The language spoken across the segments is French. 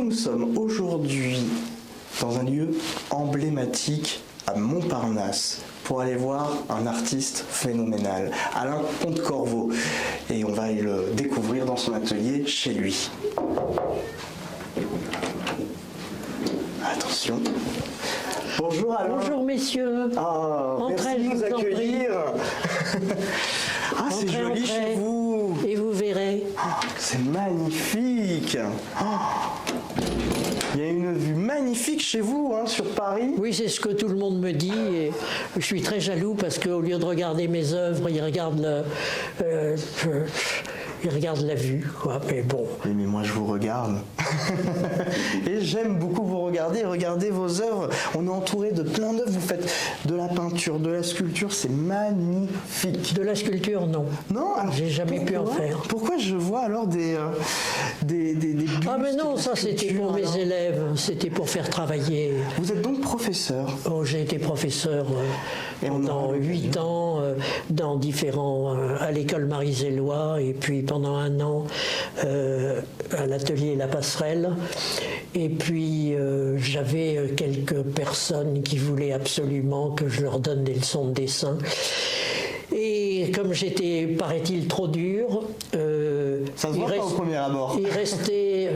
nous sommes aujourd'hui dans un lieu emblématique à Montparnasse pour aller voir un artiste phénoménal, Alain Pontecorvo. Et on va aller le découvrir dans son atelier chez lui. Attention. Bonjour Alain. Bonjour messieurs. Merci de nous accueillir. C'est joli chez vous. Et vous verrez. C'est magnifique. Il y a une vue magnifique chez vous, sur Paris. Oui, c'est ce que tout le monde me dit. Et je suis très jaloux parce qu'au lieu de regarder mes œuvres, ils regardent la vue, quoi. Mais bon. Oui, mais moi, je vous regarde. Et j'aime beaucoup vous regarder vos œuvres. On est entouré de plein d'œuvres. Vous faites de la peinture, de la sculpture. C'est magnifique. De la sculpture, non. Non, alors, j'ai jamais pu en faire. Pourquoi je vois alors des bustes, mais non, ça c'était pour mes élèves. C'était pour faire travailler. Vous êtes donc professeur? J'ai été professeur pendant 8 ans dans différents à l'école Marie-Zélois et puis pendant 1 an à l'atelier La Passerelle. Et puis j'avais quelques personnes qui voulaient absolument que je leur donne des leçons de dessin. Et comme j'étais, paraît-il, trop dur... ça se voit pas au premier abord. Il restait...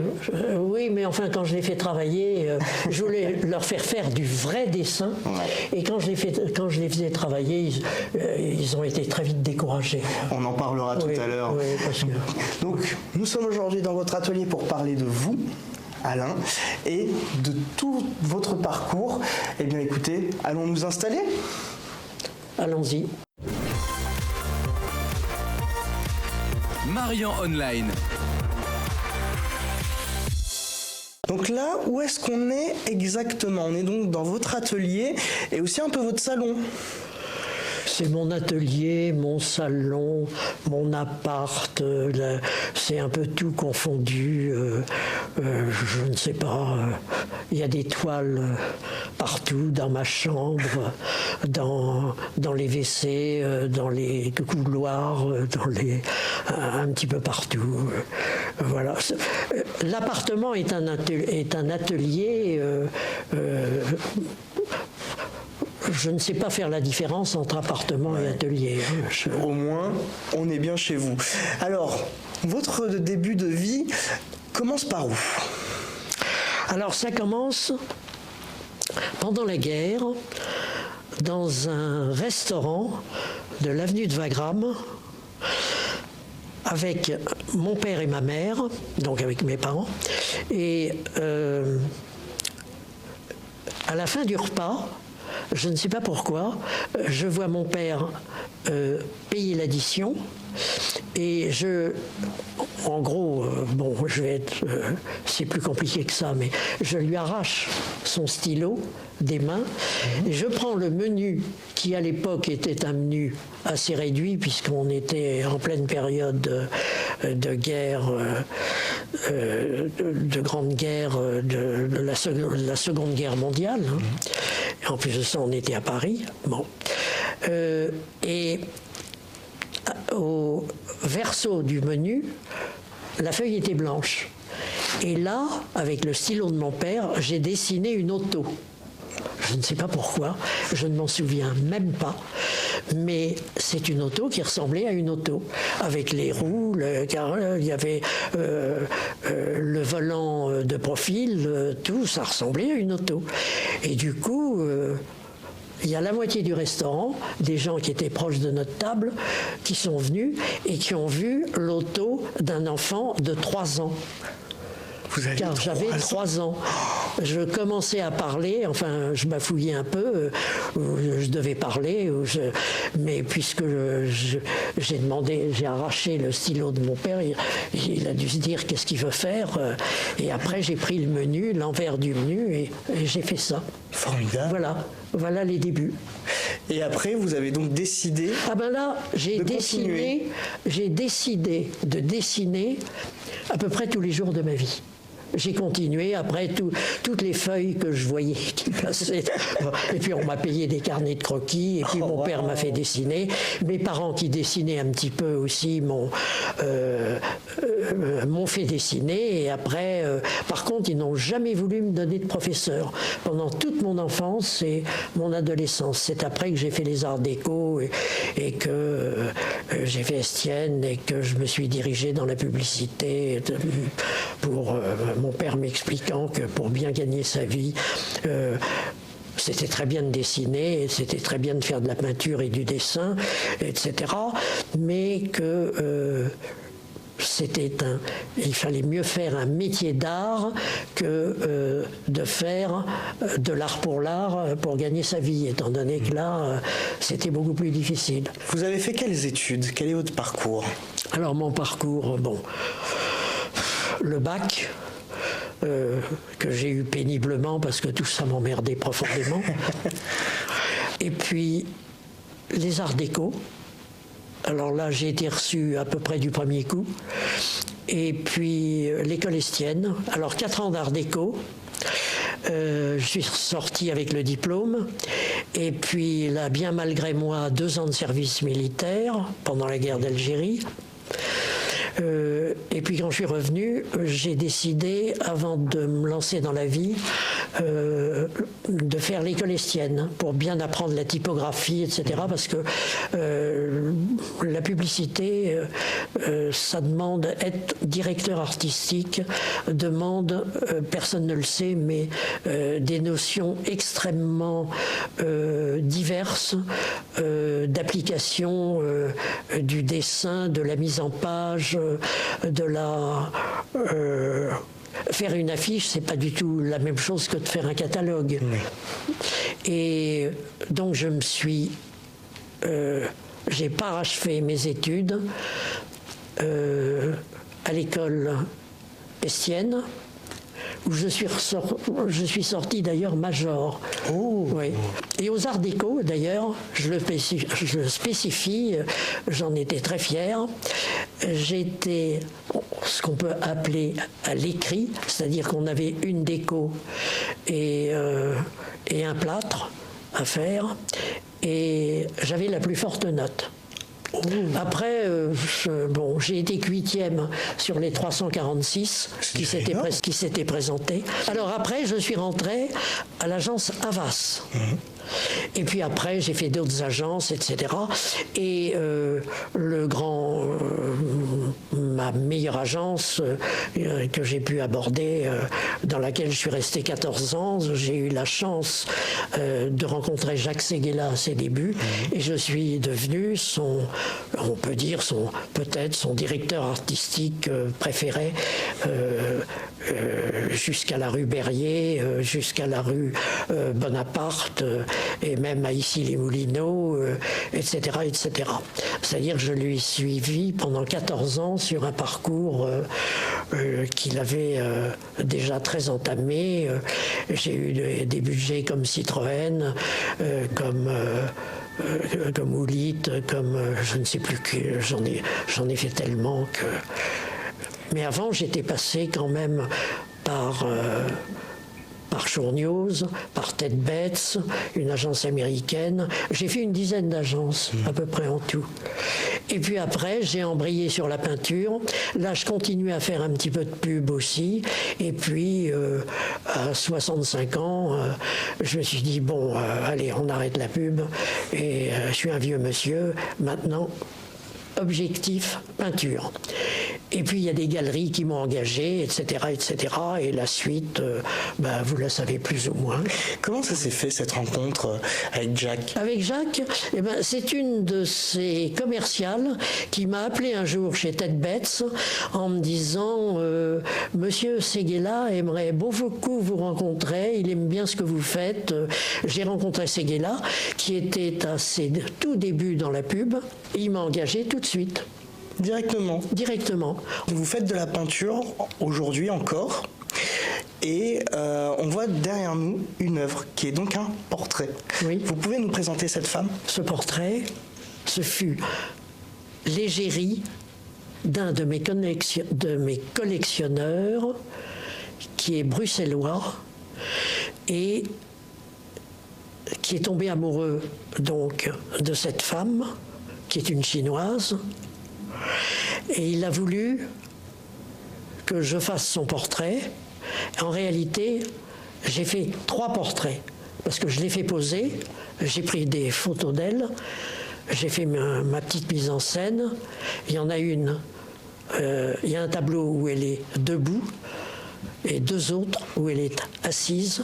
oui, mais enfin, quand je les fais travailler, je voulais leur faire du vrai dessin. Ouais. Et quand je les faisais travailler, ils ont été très vite découragés. On en parlera tout à l'heure. Oui, parce que... Donc, nous sommes aujourd'hui dans votre atelier pour parler de vous, Alain, et de tout votre parcours. Eh bien, écoutez, allons nous installer? Allons-y. Marian Online. Donc là, où est-ce qu'on est exactement? On est donc dans votre atelier et aussi un peu votre salon. C'est mon atelier, mon salon, mon appart, c'est un peu tout confondu. Je ne sais pas, il y a des toiles partout, dans ma chambre, dans les WC, dans les couloirs, un petit peu partout. Voilà. L'appartement est un atelier. Je ne sais pas faire la différence entre appartement et atelier. Au moins, on est bien chez vous. Alors, votre début de vie commence par où? Alors, ça commence pendant la guerre, dans un restaurant de l'avenue de Wagram, avec mon père et ma mère, donc avec mes parents, et à la fin du repas, je ne sais pas pourquoi, je vois mon père payer l'addition et en gros, c'est plus compliqué que ça, mais je lui arrache son stylo des mains et je prends le menu qui à l'époque était un menu assez réduit puisqu'on était en pleine période de guerre, de grande guerre, de la Seconde Guerre mondiale. En plus de ça, on était à Paris. Bon. Et au verso du menu, la feuille était blanche. Et là, avec le stylo de mon père, j'ai dessiné une auto. Je ne sais pas pourquoi, je ne m'en souviens même pas, mais c'est une auto qui ressemblait à une auto, avec les roues, il y avait le volant de profil, tout, ça ressemblait à une auto. Et du coup, il y a la moitié du restaurant, des gens qui étaient proches de notre table, qui sont venus et qui ont vu l'auto d'un enfant de 3 ans. Car j'avais 3 ans. Je commençais à parler, enfin je bafouillais un peu, je devais parler, mais puisque j'ai arraché le stylo de mon père, il a dû se dire qu'est-ce qu'il veut faire, et après j'ai pris le menu, l'envers du menu, et j'ai fait ça. Formidable. Voilà les débuts. Et après, vous avez donc décidé... Ah ben là, j'ai décidé de dessiner à peu près tous les jours de ma vie. j'ai continué après toutes les feuilles que je voyais qui passaient. Et puis on m'a payé des carnets de croquis, et puis mon père m'a fait dessiner. Mes parents qui dessinaient un petit peu aussi m'ont fait dessiner, et après, par contre, ils n'ont jamais voulu me donner de professeur. Pendant toute mon enfance et mon adolescence. C'est après que j'ai fait les arts déco et que j'ai fait Estienne et que je me suis dirigé dans la publicité pour mon père m'expliquant que pour bien gagner sa vie, c'était très bien de dessiner, c'était très bien de faire de la peinture et du dessin, etc. Mais que il fallait mieux faire un métier d'art que de faire de l'art pour gagner sa vie, étant donné que là, c'était beaucoup plus difficile. Vous avez fait quelles études? Quel est votre parcours? Alors mon parcours, le bac, que j'ai eu péniblement parce que tout ça m'emmerdait profondément. Et puis les arts déco. Alors là, j'ai été reçu à peu près du premier coup. Et puis l'école Estienne. Alors 4 ans d'art déco. Je suis sorti avec le diplôme. Et puis là, bien malgré moi, 2 ans de service militaire pendant la guerre d'Algérie. Et puis quand je suis revenu, j'ai décidé, avant de me lancer dans la vie, de faire l'école Estienne pour bien apprendre la typographie, etc. Parce que la publicité, ça demande, être directeur artistique demande, personne ne le sait, mais des notions extrêmement diverses d'application du dessin, de la mise en page, de la... faire une affiche, c'est pas du tout la même chose que de faire un catalogue. Oui. Et donc je me suis... j'ai parachevé mes études à l'école Estienne, où je suis sorti d'ailleurs major. Oh. Oui. Et aux arts déco, d'ailleurs, je le spécifie, j'en étais très fier. J'étais ce qu'on peut appeler à l'écrit, c'est-à-dire qu'on avait une déco et un plâtre à faire, et j'avais la plus forte note. Après, j'ai été 8e sur les 346 qui s'étaient présentés. Alors après, je suis rentré à l'agence Havas. Et puis après, j'ai fait d'autres agences, etc. Et ma meilleure agence que j'ai pu aborder, dans laquelle je suis resté 14 ans, j'ai eu la chance de rencontrer Jacques Séguéla à ses débuts, et je suis devenu on peut dire peut-être son directeur artistique préféré, jusqu'à la rue Berrier, jusqu'à la rue Bonaparte, et même à Issy-les-Moulineaux, etc., etc. C'est-à-dire que je lui ai suivi pendant 14 ans sur un parcours qu'il avait déjà très entamé. J'ai eu des budgets comme Citroën, comme Oulit, comme je ne sais plus que j'en ai fait tellement que... Mais avant, j'étais passé quand même par Chourgnoz, par Ted Bates, une agence américaine. J'ai fait une dizaine d'agences, à peu près en tout. Et puis après, j'ai embrayé sur la peinture. Là, je continue à faire un petit peu de pub aussi. Et puis, à 65 ans, je me suis dit, bon, allez, on arrête la pub. Et je suis un vieux monsieur. Maintenant, objectif, peinture. Et puis il y a des galeries qui m'ont engagé, etc., etc. Et la suite, vous la savez plus ou moins. Comment ça s'est fait, cette rencontre avec Jacques? Avec Jacques, c'est une de ces commerciales qui m'a appelé un jour chez Ted Bates en me disant Monsieur Séguéla aimerait beaucoup vous rencontrer, il aime bien ce que vous faites. J'ai rencontré Séguéla, qui était à ses tout débuts dans la pub, et il m'a engagé tout de suite. Directement. Vous faites de la peinture aujourd'hui encore, et on voit derrière nous une œuvre qui est donc un portrait. Oui. Vous pouvez nous présenter cette femme? Ce portrait, ce fut l'égérie d'un de mes collectionneurs qui est bruxellois et qui est tombé amoureux donc de cette femme qui est une Chinoise, et il a voulu que je fasse son portrait. En réalité, j'ai fait 3 portraits parce que je l'ai fait poser, j'ai pris des photos d'elle, j'ai fait ma petite mise en scène. Il y en a une, il y a un tableau où elle est debout et 2 autres où elle est assise.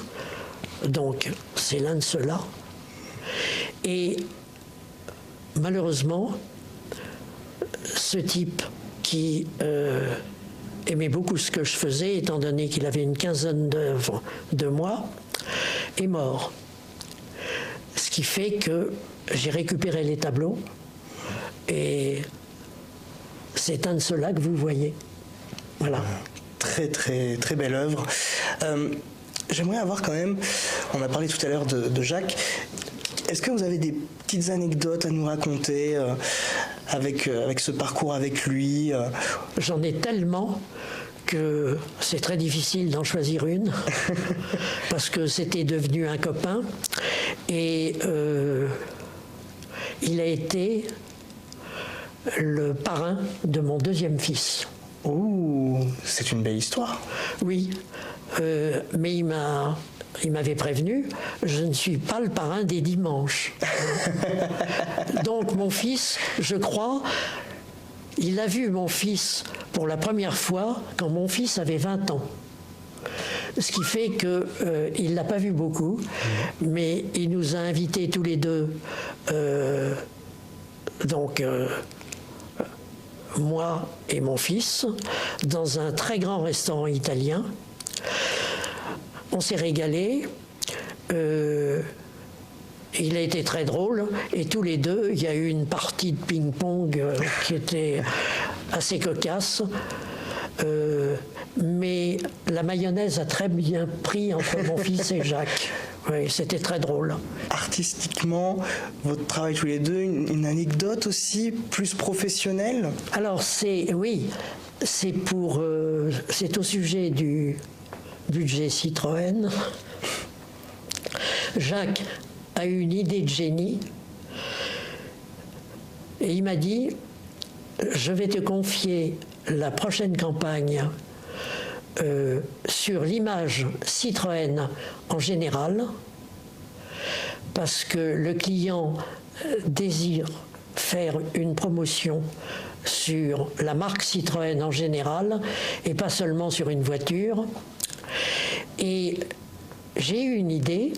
Donc c'est l'un de ceux-là. Et malheureusement, ce type qui aimait beaucoup ce que je faisais, étant donné qu'il avait une quinzaine d'œuvres de moi, est mort. Ce qui fait que j'ai récupéré les tableaux et c'est un de ceux-là que vous voyez. Voilà. Très très très belle œuvre. J'aimerais avoir quand même, on a parlé tout à l'heure de Jacques, est-ce que vous avez des petites anecdotes à nous raconter avec ce parcours avec lui J'en ai tellement que c'est très difficile d'en choisir une parce que c'était devenu un copain et il a été le parrain de mon 2e fils. Oh, c'est une belle histoire. Oui, mais il m'avait prévenu, je ne suis pas le parrain des dimanches. Donc mon fils, je crois, il a vu mon fils pour la première fois quand mon fils avait 20 ans. Ce qui fait qu'il ne l'a pas vu beaucoup, mais il nous a invités tous les deux, moi et mon fils, dans un très grand restaurant italien. On s'est régalé. Il a été très drôle. Et tous les deux, il y a eu une partie de ping-pong qui était assez cocasse. Mais la mayonnaise a très bien pris entre mon fils et Jacques. Oui, c'était très drôle. Artistiquement, votre travail tous les deux, une anecdote aussi plus professionnelle? Alors c'est au sujet du budget Citroën. Jacques a eu une idée de génie et il m'a dit: je vais te confier la prochaine campagne sur l'image Citroën en général, parce que le client désire faire une promotion sur la marque Citroën en général et pas seulement sur une voiture. Et j'ai eu une idée,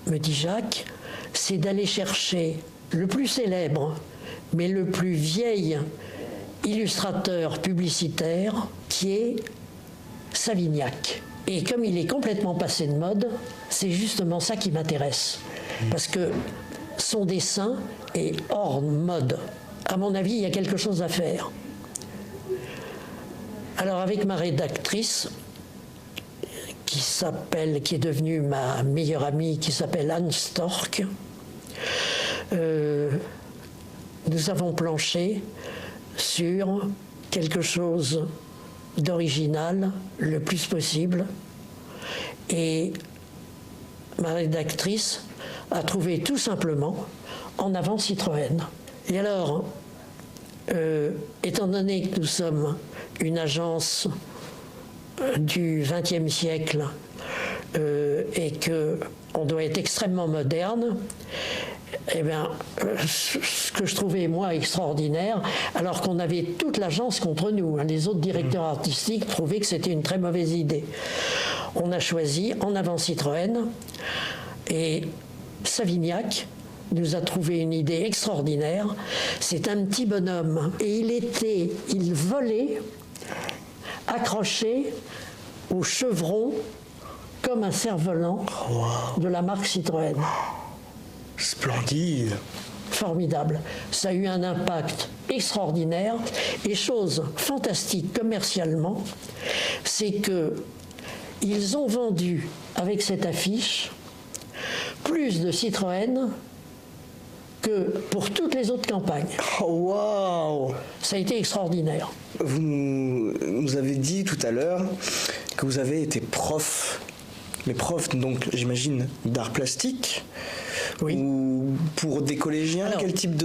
me dit Jacques, c'est d'aller chercher le plus célèbre mais le plus vieil illustrateur publicitaire, qui est Savignac. Et comme il est complètement passé de mode, c'est justement ça qui m'intéresse. Parce que son dessin est hors mode. À mon avis, il y a quelque chose à faire. Alors avec ma rédactrice, qui est devenue ma meilleure amie, qui s'appelle Anne Storck, nous avons planché sur quelque chose d'original le plus possible, et ma rédactrice a trouvé tout simplement en avant Citroën. Et alors, étant donné que nous sommes une agence du XXe siècle et qu'on doit être extrêmement moderne, eh bien, ce que je trouvais, moi, extraordinaire, alors qu'on avait toute l'agence contre nous, hein, les autres directeurs artistiques trouvaient que c'était une très mauvaise idée. On a choisi en avant Citroën, et Savignac nous a trouvé une idée extraordinaire. C'est un petit bonhomme, et il volait accroché au chevron comme un cerf-volant de la marque Citroën. Splendide. Formidable. Ça a eu un impact extraordinaire. Et chose fantastique commercialement, c'est que ils ont vendu avec cette affiche plus de Citroën que pour toutes les autres campagnes. Oh, waouh! Ça a été extraordinaire. Vous nous avez dit tout à l'heure que vous avez été prof. Mais prof, donc j'imagine, d'art plastique. Oui. Ou pour des collégiens, Alors, quel type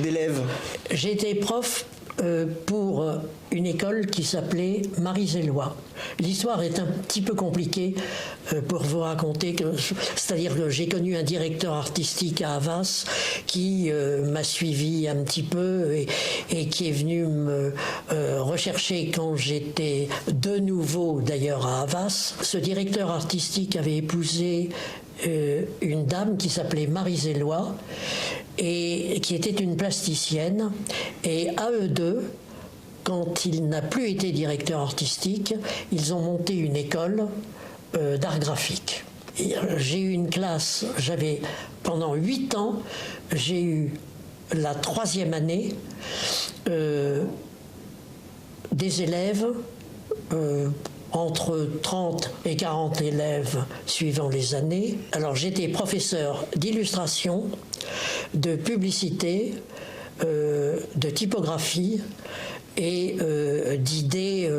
d'élèves? J'ai été prof pour une école qui s'appelait Marie-Zélois. L'histoire est un petit peu compliquée pour vous raconter, c'est-à-dire que j'ai connu un directeur artistique à Havas qui m'a suivi un petit peu et qui est venu me rechercher quand j'étais de nouveau d'ailleurs à Havas. Ce directeur artistique avait épousé une dame qui s'appelait Marie-Zélois et qui était une plasticienne, et à eux deux, quand il n'a plus été directeur artistique, ils ont monté une école d'art graphique. J'ai eu une classe, pendant 8 ans, j'ai eu la 3e année des élèves entre 30 et 40 élèves suivant les années. Alors j'étais professeur d'illustration, de publicité, de typographie et d'idées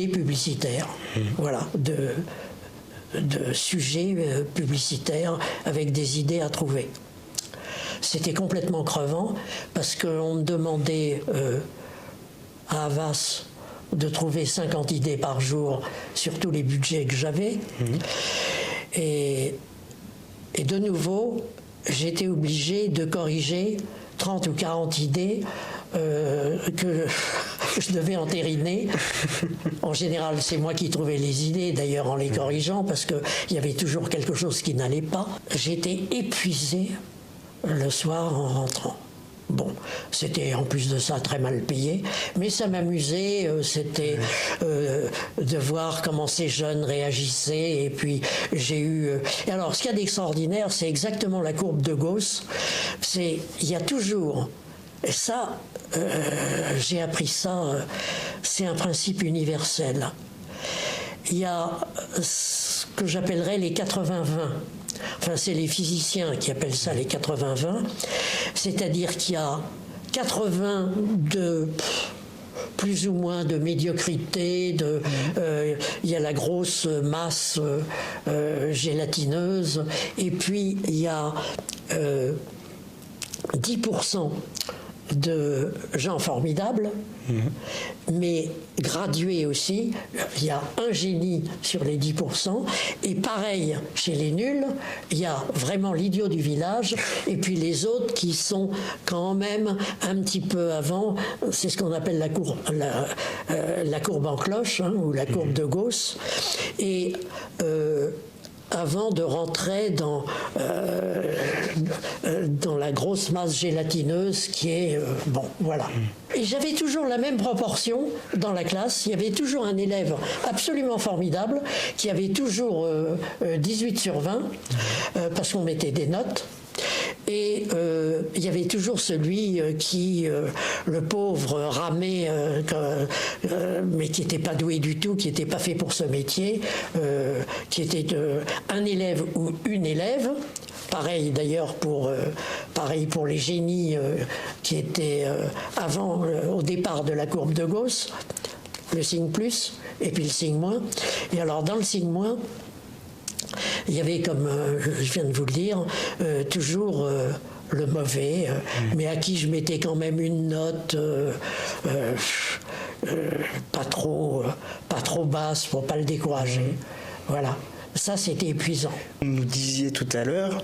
publicitaires. Voilà, de sujets publicitaires avec des idées à trouver. C'était complètement crevant parce qu'on me demandait à Havas de trouver 50 idées par jour sur tous les budgets que j'avais. Et de nouveau, j'étais obligé de corriger 30 ou 40 idées que je devais entériner. En général, c'est moi qui trouvais les idées, d'ailleurs en les corrigeant, parce qu'il y avait toujours quelque chose qui n'allait pas. J'étais épuisé le soir en rentrant. Bon, c'était en plus de ça très mal payé, mais ça m'amusait, c'était de voir comment ces jeunes réagissaient, et puis j'ai eu... Et alors, ce qu'il y a d'extraordinaire, c'est exactement la courbe de Gauss, il y a toujours... Et ça, j'ai appris ça, c'est un principe universel. Il y a ce que j'appellerais les 80-20. Enfin, c'est les physiciens qui appellent ça les 80-20. C'est-à-dire qu'il y a 80 de plus ou moins de médiocrité, il y a la grosse masse gélatineuse, et puis il y a 10% de gens formidables, mais gradués aussi. Il y a un génie sur les 10%, et pareil, chez les nuls, il y a vraiment l'idiot du village, et puis les autres qui sont quand même un petit peu avant, c'est ce qu'on appelle la courbe en cloche, hein, ou la courbe de Gauss, et avant de rentrer dans la grosse masse gélatineuse qui est... bon, voilà. Et j'avais toujours la même proportion dans la classe. Il y avait toujours un élève absolument formidable qui avait toujours 18 sur 20, parce qu'on mettait des notes. Et il y avait toujours celui qui, le pauvre, ramait, mais qui n'était pas doué du tout, qui n'était pas fait pour ce métier, qui était un élève ou une élève. Pareil d'ailleurs pour les génies qui étaient avant, au départ de la courbe de Gauss, le signe plus et puis le signe moins. Et alors dans le signe moins, il y avait, comme je viens de vous le dire, toujours le mauvais, mais à qui je mettais quand même une note pas trop basse pour pas le décourager. Voilà, ça c'était épuisant. Vous nous disiez tout à l'heure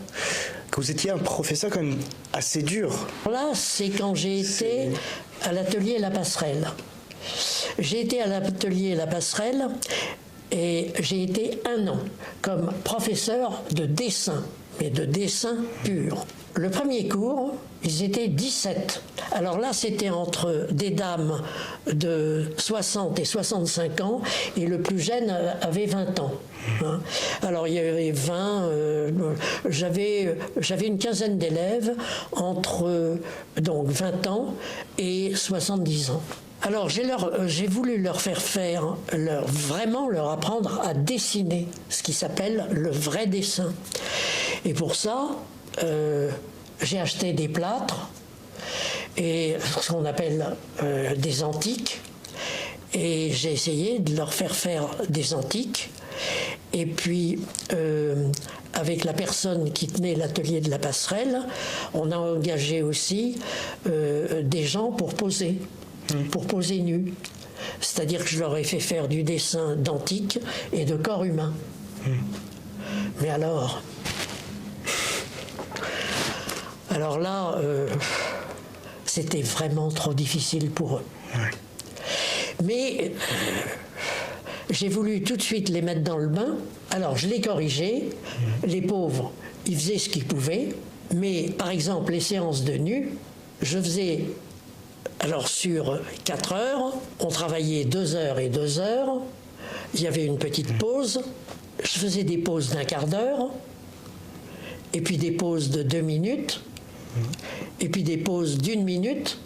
que vous étiez un professeur quand même assez dur. Là, c'est quand j'ai été à l'atelier La Passerelle. J'ai été à l'atelier La Passerelle et j'ai été 1 an comme professeur de dessin, mais de dessin pur. Le premier cours, ils étaient 17. Alors là, c'était entre des dames de 60 et 65 ans, et le plus jeune avait 20 ans. Hein. Alors il y avait 20, j'avais une quinzaine d'élèves entre donc 20 ans et 70 ans. Alors j'ai voulu leur faire vraiment leur apprendre à dessiner, ce qui s'appelle le vrai dessin. Et pour ça, j'ai acheté des plâtres et ce qu'on appelle des antiques. Et j'ai essayé de leur faire des antiques. Et puis, avec la personne qui tenait l'atelier de la passerelle, on a engagé aussi des gens pour poser nus. C'est-à-dire que je leur ai fait faire du dessin d'antiques et de corps humains. Mais alors là, c'était vraiment trop difficile pour eux. Mais j'ai voulu tout de suite les mettre dans le bain. Alors je les corrigeais. Les pauvres, ils faisaient ce qu'ils pouvaient. Mais par exemple, les séances de nu, je faisais... Alors sur 4 heures, on travaillait 2 heures et 2 heures. Il y avait une petite pause. Je faisais des pauses d'1 quart d'heure. Et puis des pauses de 2 minutes. Et puis des pauses d'1 minute.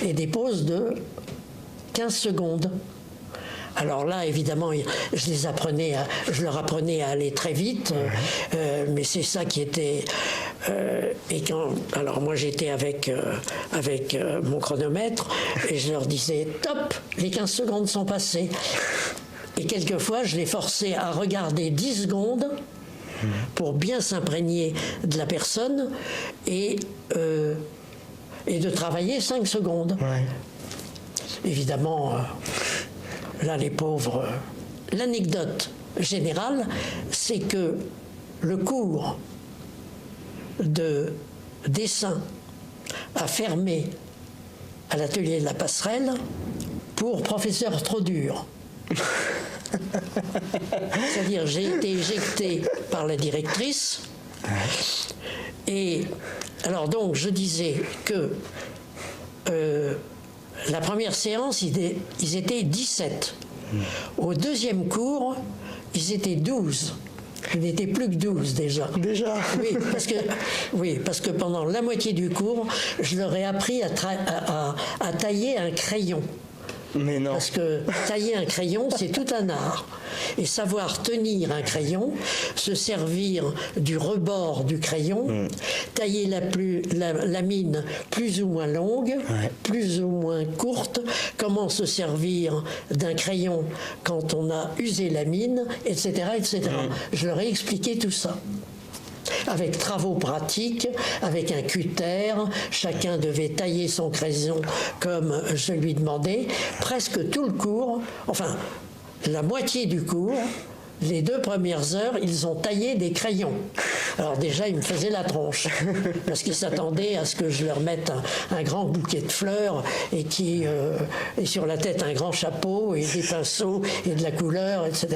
Et des pauses de 15 secondes. Alors là, évidemment, je leur apprenais à aller très vite, mais c'est ça qui était... alors moi, j'étais avec mon chronomètre, et je leur disais, top, les 15 secondes sont passées. Et quelquefois, je les forçais à regarder 10 secondes pour bien s'imprégner de la personne et de travailler 5 secondes. Ouais. Évidemment... Là, les pauvres. L'anecdote générale, c'est que le cours de dessin a fermé à l'atelier de la passerelle pour professeur trop dur. C'est-à-dire, j'ai été éjectée par la directrice. Et alors donc, je disais que la première séance, ils étaient 17. Au deuxième cours, ils étaient 12. Ils n'étaient plus que 12 déjà. Déjà? Oui, parce que pendant la moitié du cours, je leur ai appris à tailler un crayon. Mais non. Parce que tailler un crayon, c'est tout un art. Et savoir tenir un crayon, se servir du rebord du crayon, tailler la mine plus ou moins longue, plus ou moins courte, comment se servir d'un crayon quand on a usé la mine, etc. etc. Je leur ai expliqué tout ça. Avec travaux pratiques, avec un cutter, chacun devait tailler son crayon comme je lui demandais. Presque tout le cours, enfin la moitié du cours, les 2 premières heures, ils ont taillé des crayons. Alors déjà, ils me faisaient la tronche, parce qu'ils s'attendaient à ce que je leur mette un grand bouquet de fleurs et sur la tête un grand chapeau et des pinceaux et de la couleur, etc.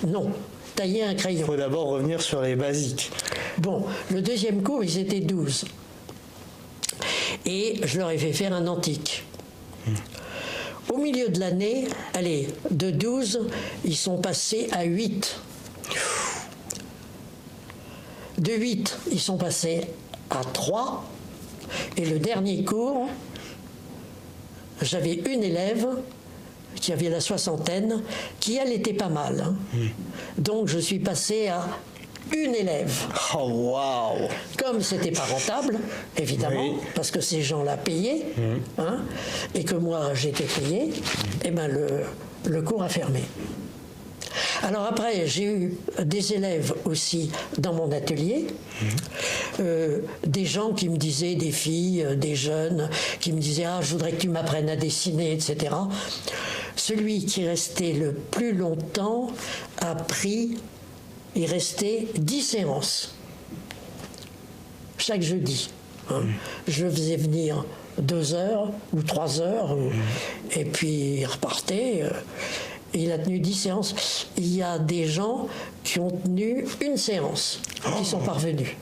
Non. Tailler un crayon. Il faut d'abord revenir sur les basiques. Bon, le deuxième cours, ils étaient 12. Et je leur ai fait faire un antique. Au milieu de l'année, allez, de 12, ils sont passés à 8. De 8, ils sont passés à 3. Et le dernier cours, j'avais une élève qui avait la soixantaine, qui elle était pas mal. Hein. Donc je suis passé à une élève. Oh waouh! Comme c'était pas rentable, évidemment, parce que ces gens-là payaient, hein, et que moi j'étais payé, et ben le cours a fermé. Alors après, j'ai eu des élèves aussi dans mon atelier, des gens qui me disaient, des filles, des jeunes, qui me disaient « Ah, je voudrais que tu m'apprennes à dessiner, etc. » Celui qui restait le plus longtemps a pris, il restait 10 séances, chaque jeudi. Hein. Je le faisais venir 2 heures ou 3 heures, et puis il repartait. Et il a tenu 10 séances. Il y a des gens qui ont tenu une séance, qui sont parvenus.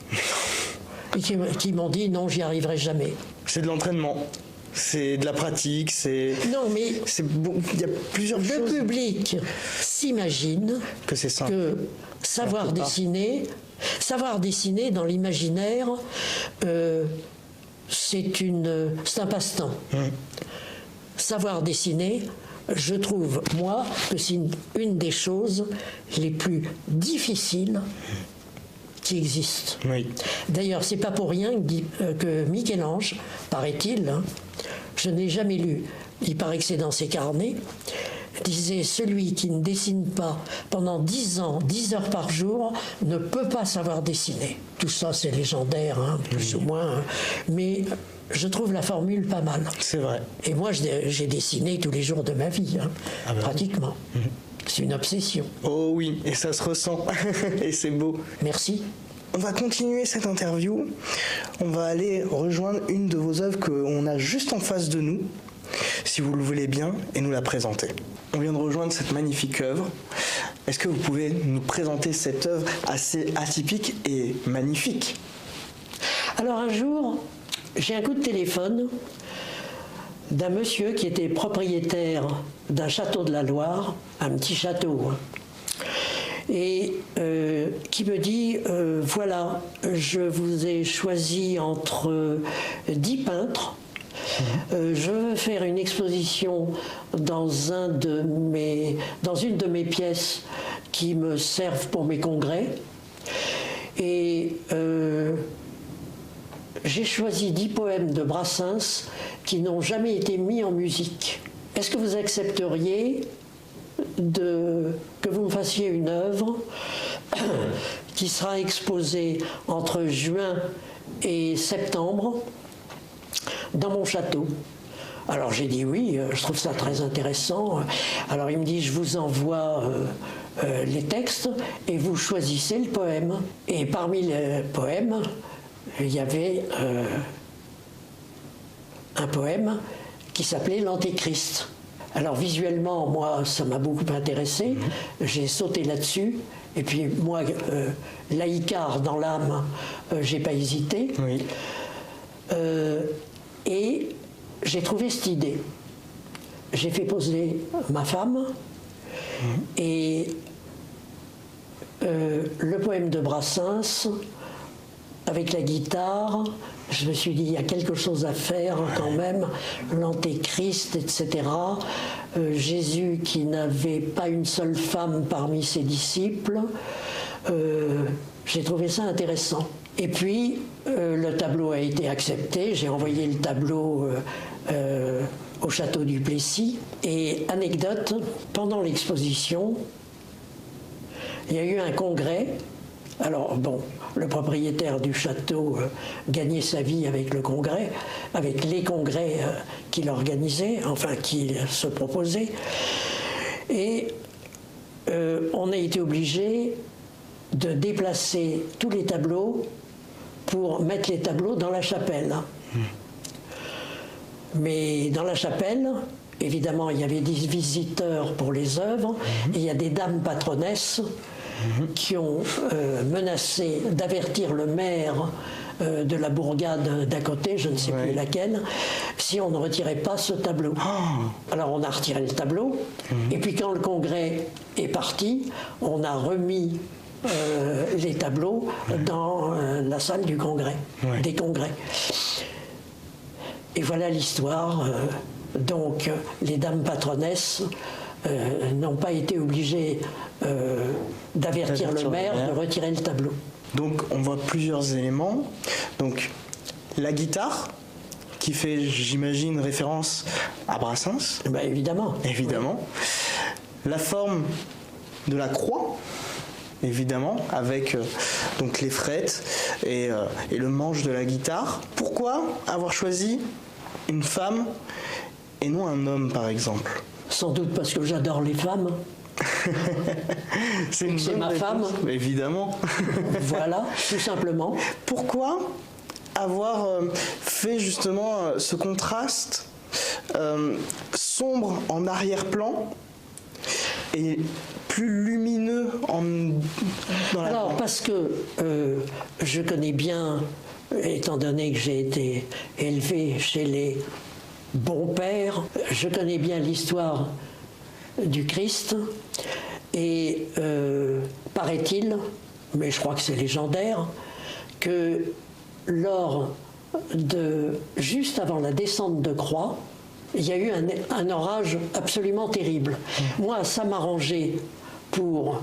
Et qui m'ont dit non, j'y arriverai jamais. C'est de l'entraînement. C'est de la pratique, c'est... Non, mais bon, il y a plusieurs choses. Le public s'imagine que c'est simple. Que savoir dessiner dans l'imaginaire, c'est un passe-temps. Savoir dessiner, je trouve, moi, que c'est une des choses les plus difficiles qui existent. Oui. D'ailleurs, c'est pas pour rien que Michel-Ange, paraît-il, hein, je n'ai jamais lu, il paraît que c'est dans ses carnets, disait « Celui qui ne dessine pas pendant 10 ans, 10 heures par jour, ne peut pas savoir dessiner. » Tout ça, c'est légendaire, hein, plus ou moins, hein. Mais je trouve la formule pas mal. C'est vrai. Et moi, j'ai dessiné tous les jours de ma vie, hein, pratiquement. C'est une obsession. Oh oui, et ça se ressent. Et c'est beau. Merci. On va continuer cette interview. On va aller rejoindre une de vos œuvres qu'on a juste en face de nous, si vous le voulez bien, et nous la présenter. On vient de rejoindre cette magnifique œuvre. Est-ce que vous pouvez nous présenter cette œuvre assez atypique et magnifique? Alors un jour, j'ai un coup de téléphone d'un monsieur qui était propriétaire d'un château de la Loire, un petit château, hein, et qui me dit voilà, je vous ai choisi entre 10 peintres. Je veux faire une exposition dans une de mes pièces qui me servent pour mes congrès. Et j'ai choisi 10 poèmes de Brassens qui n'ont jamais été mis en musique. Est-ce que vous accepteriez que vous me fassiez une œuvre qui sera exposée entre juin et septembre dans mon château? Alors j'ai dit oui, je trouve ça très intéressant. Alors il me dit je vous envoie les textes et vous choisissez le poème. Et parmi les poèmes, il y avait un poème qui s'appelait l'Antéchrist. Alors visuellement, moi, ça m'a beaucoup intéressé. J'ai sauté là-dessus. Et puis moi, laïcard dans l'âme, j'ai pas hésité. Oui. Et j'ai trouvé cette idée. J'ai fait poser ma femme et le poème de Brassens avec la guitare. Je me suis dit, il y a quelque chose à faire quand même, l'Antéchrist, etc. Jésus qui n'avait pas une seule femme parmi ses disciples. J'ai trouvé ça intéressant. Et puis, le tableau a été accepté. J'ai envoyé le tableau au château du Plessis. Et anecdote, pendant l'exposition, il y a eu un congrès. Alors, bon, le propriétaire du château gagnait sa vie avec le congrès, avec les congrès qu'il organisait, enfin, qu'il se proposait. Et on a été obligé de déplacer tous les tableaux pour mettre les tableaux dans la chapelle. Mais dans la chapelle, évidemment, il y avait des visiteurs pour les œuvres, et il y a des dames patronesses qui ont menacé d'avertir le maire de la bourgade d'à côté, je ne sais plus laquelle, si on ne retirait pas ce tableau. Alors on a retiré le tableau, et puis quand le congrès est parti, on a remis les tableaux dans la salle du congrès, des congrès. Et voilà l'histoire. Donc les dames patronesses n'ont pas été obligées d'avertir le maire de retirer le tableau. Donc on voit plusieurs éléments. Donc la guitare, qui fait, j'imagine, référence à Brassens. Ben, évidemment. Évidemment. La forme de la croix, évidemment, avec donc les frettes et le manche de la guitare. Pourquoi avoir choisi une femme et non un homme, par exemple? Sans doute parce que j'adore les femmes. C'est ma femme. Évidemment. Voilà, tout simplement. Pourquoi avoir fait justement ce contraste sombre en arrière-plan et plus lumineux dans la... Alors, parce que je connais bien, étant donné que j'ai été élevé chez les bons pères, je connais bien l'histoire du Christ, et paraît-il, mais je crois que c'est légendaire, que juste avant la descente de croix, il y a eu un orage absolument terrible. Moi, ça m'arrangeait pour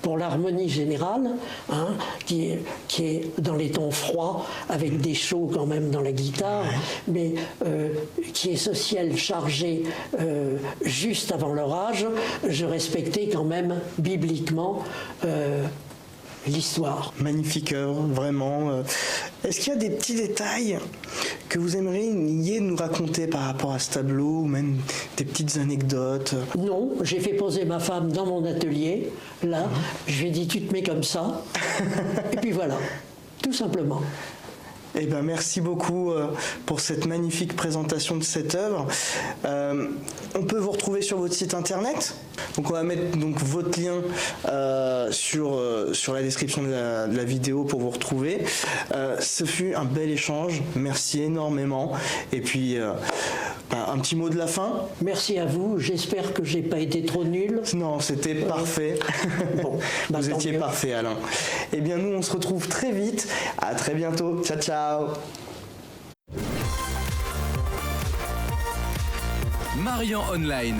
pour l'harmonie générale, hein, qui est dans les tons froids, avec des chauds quand même dans la guitare, mais qui est ce ciel chargé juste avant l'orage, je respectais quand même bibliquement l'histoire. Magnifique œuvre, vraiment. Est-ce qu'il y a des petits détails que vous aimeriez nous raconter par rapport à ce tableau, ou même des petites anecdotes? Non, j'ai fait poser ma femme dans mon atelier. Là, je lui ai dit, tu te mets comme ça. Et puis voilà, tout simplement. Eh ben, merci beaucoup pour cette magnifique présentation de cette œuvre. On peut vous retrouver sur votre site internet. Donc on va mettre donc votre lien sur la description de la vidéo pour vous retrouver. Ce fut un bel échange. Merci énormément. Et puis un petit mot de la fin. Merci à vous. J'espère que j'ai pas été trop nul. Non, c'était parfait. Bon, vous étiez mieux. parfait, Alain. Eh bien, nous, on se retrouve très vite. À très bientôt. Ciao, ciao. Marian Online.